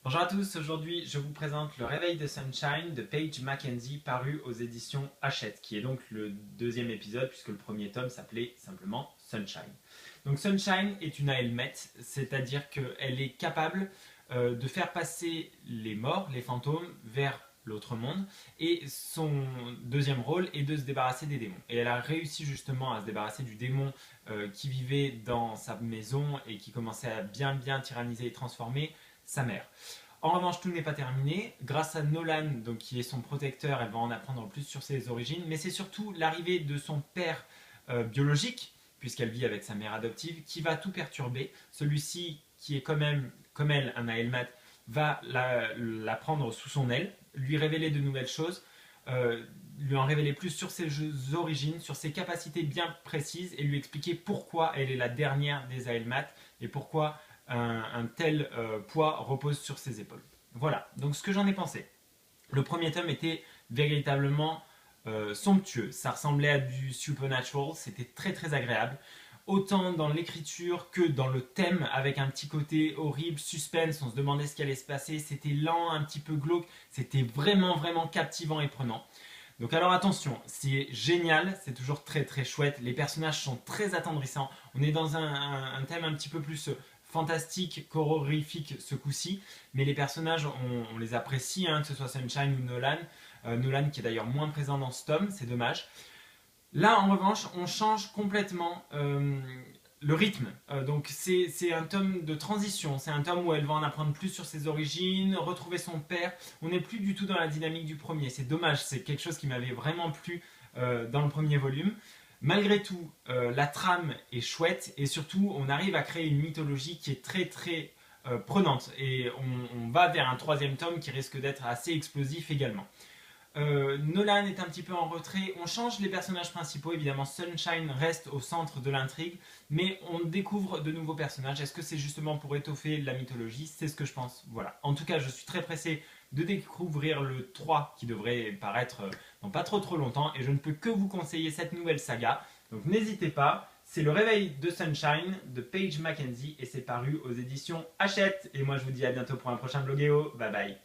Bonjour à tous, aujourd'hui je vous présente Le Réveil de Sunshine de Paige Mackenzie paru aux éditions Hachette, qui est donc le deuxième épisode puisque le premier tome s'appelait simplement Sunshine. Donc Sunshine est une ailmet, c'est-à-dire qu'elle est capable de faire passer les morts, les fantômes, vers l'autre monde, et son deuxième rôle est de se débarrasser des démons. Et elle a réussi justement à se débarrasser du démon qui vivait dans sa maison et qui commençait à bien tyranniser et transformer sa mère. En revanche, tout n'est pas terminé. Grâce à Nolan, donc, qui est son protecteur, elle va en apprendre plus sur ses origines, mais c'est surtout l'arrivée de son père biologique, puisqu'elle vit avec sa mère adoptive, qui va tout perturber. Celui-ci, qui est quand même, comme elle, un Aelmat, va la prendre sous son aile, lui révéler de nouvelles choses, lui en révéler plus sur ses origines, sur ses capacités bien précises, et lui expliquer pourquoi elle est la dernière des Aelmat, et pourquoi un tel poids repose sur ses épaules. Voilà, donc ce que j'en ai pensé. Le premier tome était véritablement somptueux. Ça ressemblait à du supernatural, c'était très agréable. Autant dans l'écriture que dans le thème, avec un petit côté horrible, suspense, on se demandait ce qui allait se passer, c'était lent, un petit peu glauque, c'était vraiment captivant et prenant. Donc alors attention, c'est génial, c'est toujours très chouette, les personnages sont très attendrissants, on est dans un thème un petit peu plus fantastique, horrifique ce coup-ci, mais les personnages, on les apprécie, hein, que ce soit Sunshine ou Nolan. Nolan qui est d'ailleurs moins présent dans ce tome, c'est dommage. Là, en revanche, on change complètement le rythme. Donc c'est un tome de transition, c'est un tome où elle va en apprendre plus sur ses origines, retrouver son père. On n'est plus du tout dans la dynamique du premier, c'est dommage, c'est quelque chose qui m'avait vraiment plu dans le premier volume. Malgré tout, la trame est chouette et surtout on arrive à créer une mythologie qui est très prenante et on va vers un troisième tome qui risque d'être assez explosif également. Nolan est un petit peu en retrait, on change les personnages principaux, évidemment Sunshine reste au centre de l'intrigue, mais on découvre de nouveaux personnages. Est-ce que c'est justement pour étoffer la mythologie? C'est ce que je pense, voilà. En tout cas, je suis très pressé de découvrir le 3 qui devrait paraître dans pas trop longtemps, et je ne peux que vous conseiller cette nouvelle saga, donc n'hésitez pas. C'est Le Réveil de Sunshine de Paige Mackenzie et c'est paru aux éditions Hachette. Et moi je vous dis à bientôt pour un prochain Bloguéo, bye bye.